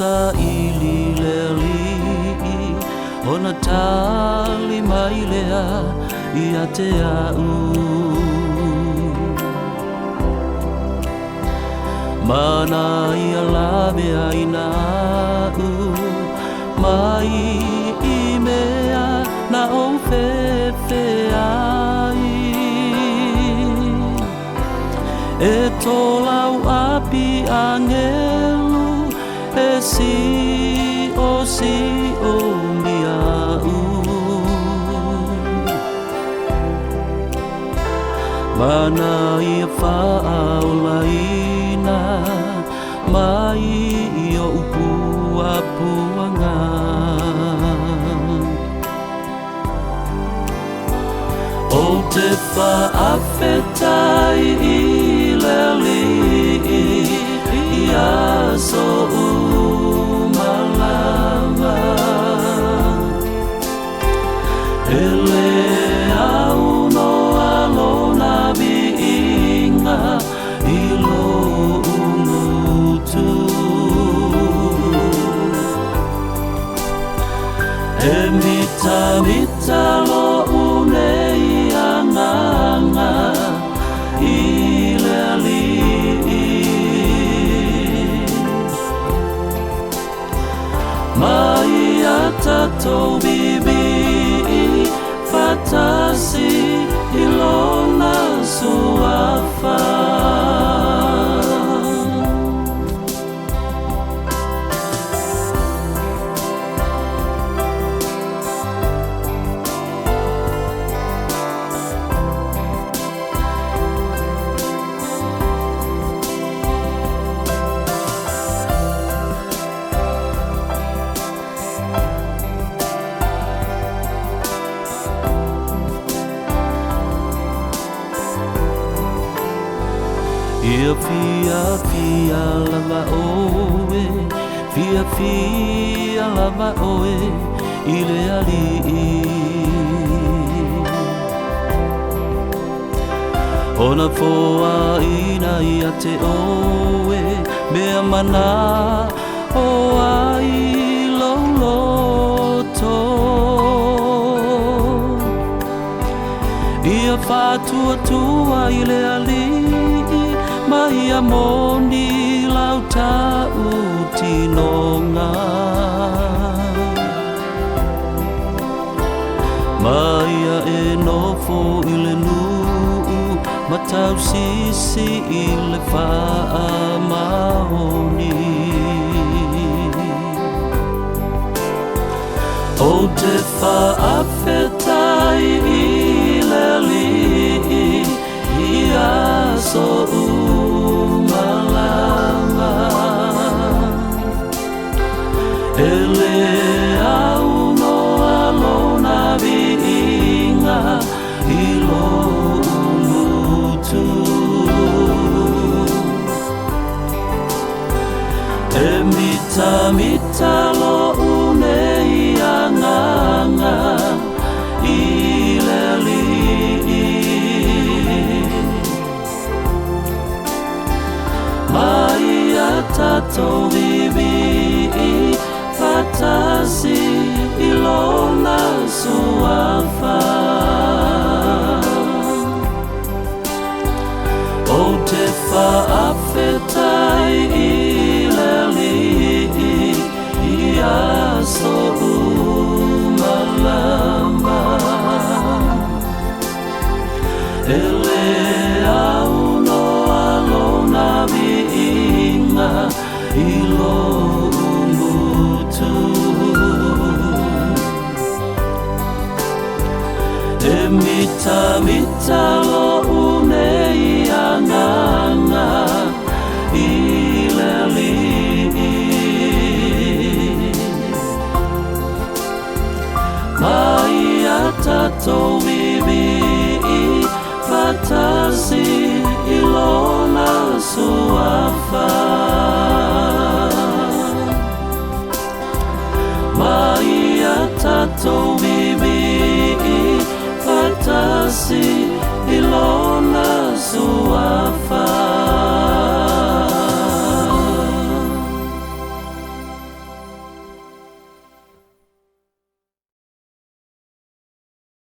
sa ilileli ona tali mailea ia te au mana ia lawe aina u mai I mea na o fefe ai e tolau api angelu e si o miau mana ia whaaulaina mai o upua puanga o te whaafetai I leli ia so umalama ele au no alona viinga ilo unutu e mita lo unei anganga ileli mai atato bibi fatasi ilona suafa Ia fia lava oe, fia lava oe, ile ali. Ona foa ina ia te oe, mea mana o ai loloto. Ia fatua ile ali. Mai amoni lauta utinonga Mai e nofo ile nuu Matau sisi ile faa maoni O te faa fetai ile li Ia so umalama ele au no alona viinga ilo unutu e mita lo unei anganga ileli mai atato vivi fatasi ilona suafa o te whaafetai ileli ia so umalama ele au no alona viinga ilo umutu e mita lo unei anganga ileli mai atato vivi fatasi ilo